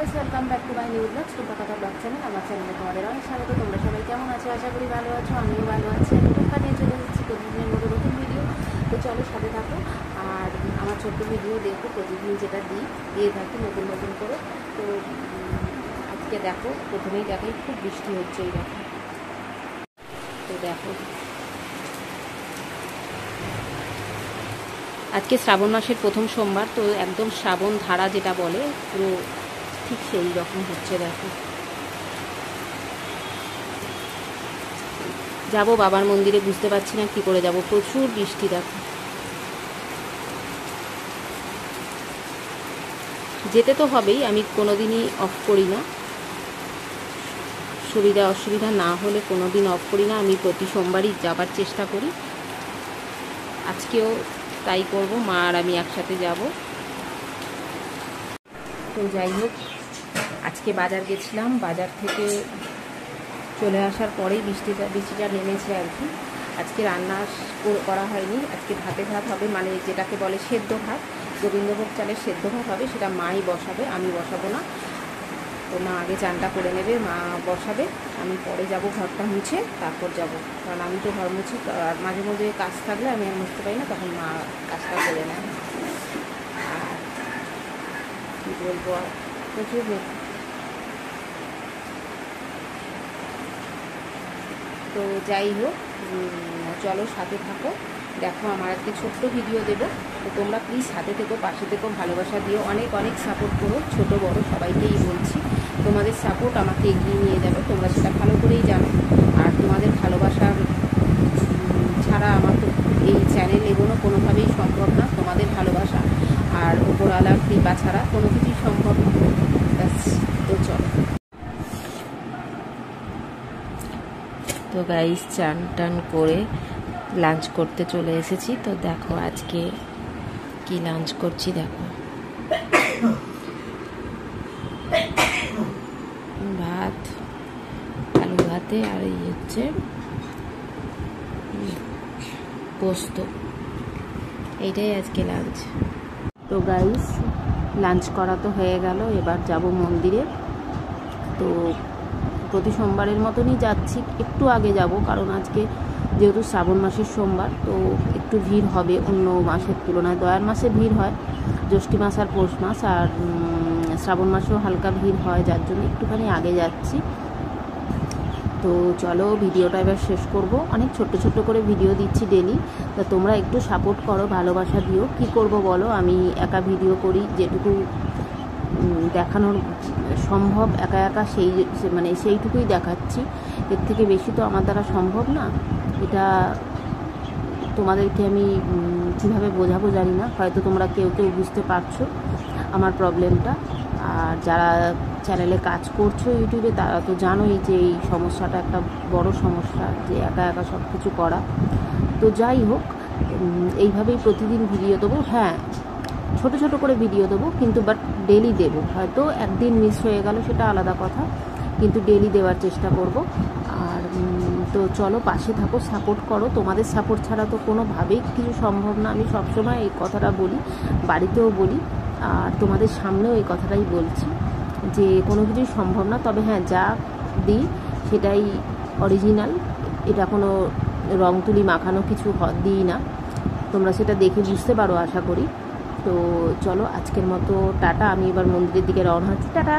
Guys, welcome back to my new blog Tumpa কথা blog channel. আমার চ্যানেলে তোমাদের অনেক স্বাগত। তোমরা সবাই কেমন আছো? আশা করি ভালো আছো, আমিও ভালো আছি। আমি টুম্পা নিয়ে চলে এসেছি প্রতিদিনের মতো নতুন ভিডিও। তো চলো সাথে থাকো আর আমার ছোট্ট ভিডিও দেখো, প্রতিদিন যেটা দিয়ে থাকি নতুন নতুন করে। তো আজকে দেখো, প্রথমেই দেখাই খুব বৃষ্টি হচ্ছে, এই দেখো। তো দেখো, আজকে শ্রাবণ মাসের প্রথম সোমবার, তো একদম শ্রাবণ ধারা যেটা বলে পুরো ঠিক সেই রকম হচ্ছে। দেখো, যাব বাবার মন্দিরে, বুঝতে পারছি না কি করে যাব, প্রচুর বৃষ্টি। দেখো, যেতে তো হবেই, আমি কোনোদিনই অফ করি না, সুবিধা অসুবিধা না হলে কোনো দিন অফ করি না। আমি প্রতি সোমবারই যাবার চেষ্টা করি, আজকেও তাই করব। মা আর আমি একসাথে যাব। তো যাই হোক, আজকে বাজার গেছিলাম, বাজার থেকে চলে আসার পরেই বৃষ্টিটা নেমেছে আর কি। আজকে রান্না করা হয়নি, আজকে ভাতে ভাত হবে, মানে যেটাকে বলে সেদ্ধ ভাত, গোবিন্দভোগ চালের সেদ্ধ ভাত হবে, সেটা মাই বসাবে, আমি বসাবো না। তো মা আগে চানটা করে নেবে, মা বসাবে, আমি পরে যাব ঘরটা মুছে, তারপর যাব। কারণ আমি তো ঘর মুছি, আর মাঝে মাঝে কাজ থাকলে আমি আর মুছতে পারি না, তখন মা কাজটা করে নেয়। আর কী বলবো, প্রচুর। তো যাই হোক, চলো সাথে থাকো, দেখো আমার আজকে ছোট্ট ভিডিও দেবো। তো তোমরা প্লিজ সাথে থেকো, পাশে থেকো, ভালোবাসা দিও, অনেক অনেক সাপোর্ট করো, ছোট বড় সবাইকেই বলছি। তোমাদের সাপোর্ট আমাকে এগিয়ে নিয়ে যাবে, তোমরা সেটা ভালো করেই জানো। আর তোমাদের ভালোবাসার ছাড়া আমার তো এই চ্যানেল এগোনো কোনোভাবেই সম্ভব না। তোমাদের ভালোবাসা আর উপরওয়ালার কৃপা ছাড়া কোনো কিছুই সম্ভব না। তো চলো। তো গাইস, চান টান করে লাঞ্চ করতে চলে এসেছি। তো দেখো আজকে কি লাঞ্চ করছি, দেখো ভাত, আলু ভাতে, আর এই হচ্ছে পোস্ত, এইটাই আজকে লাঞ্চ। তো গাইস, লাঞ্চ করা তো হয়ে গেল, এবার যাব মন্দিরে। তো প্রতি সোমবারের মতনই যাচ্ছি, একটু আগে যাব, কারণ আজকে যেহেতু শ্রাবণ মাসের সোমবার, তো একটু ভিড় হবে অন্য মাসের তুলনায়। দয়ার মাসে ভিড় হয়, জ্যৈষ্ঠী মাস আর পৌষ মাস, আর শ্রাবণ মাসেও হালকা ভিড় হয়, যার জন্য একটুখানি আগে যাচ্ছি। তো চলো ভিডিওটা এবার শেষ করব। অনেক ছোট্ট ছোট্ট করে ভিডিও দিচ্ছি ডেলি, তা তোমরা একটু সাপোর্ট করো, ভালোবাসা দিও। কি করব বলো, আমি একা ভিডিও করি, যেটুকু দেখানোর সম্ভব একা একা সেইটুকুই দেখাচ্ছি, এর থেকে বেশি তো আমার দ্বারা সম্ভব না। এটা তোমাদেরকে আমি কীভাবে বোঝাবো জানি না, হয়তো তোমরা কেউ কেউ বুঝতে পারছো আমার প্রবলেমটা। আর যারা চ্যানেলে কাজ করছো ইউটিউবে, তারা তো জানোই যে এই সমস্যাটা একটা বড় সমস্যা, যে একা একা সব কিছু করা। তো যাই হোক, এইভাবেই প্রতিদিন ভিডিও দেবো। হ্যাঁ, ছোট ছোট করে ভিডিও দেবো, কিন্তু বাট ডেলি দেবো। হয়তো একদিন মিস হয়ে গেল, সেটা আলাদা কথা, কিন্তু ডেলি দেওয়ার চেষ্টা করব। আর তো চলো পাশে থাকো, সাপোর্ট করো, তোমাদের সাপোর্ট ছাড়া তো কোনোভাবেই কিছু সম্ভব না। আমি সবসময় এই কথাটা বলি, বাড়িতেও বলি, আর তোমাদের সামনেও এই কথাটাই বলছি, যে কোনো কিছুই সম্ভব না। তবে হ্যাঁ, যা দিই সেটাই অরিজিনাল, এটা কোনো রং তুলি মাখানো কিছু দিই না। তোমরা সেটা দেখে বুঝতে পারো আশা করি। তো চলো আজকের মতো টাটা, আমি এবার মন্দিরের দিকে রওনা হচ্ছি, টাটা।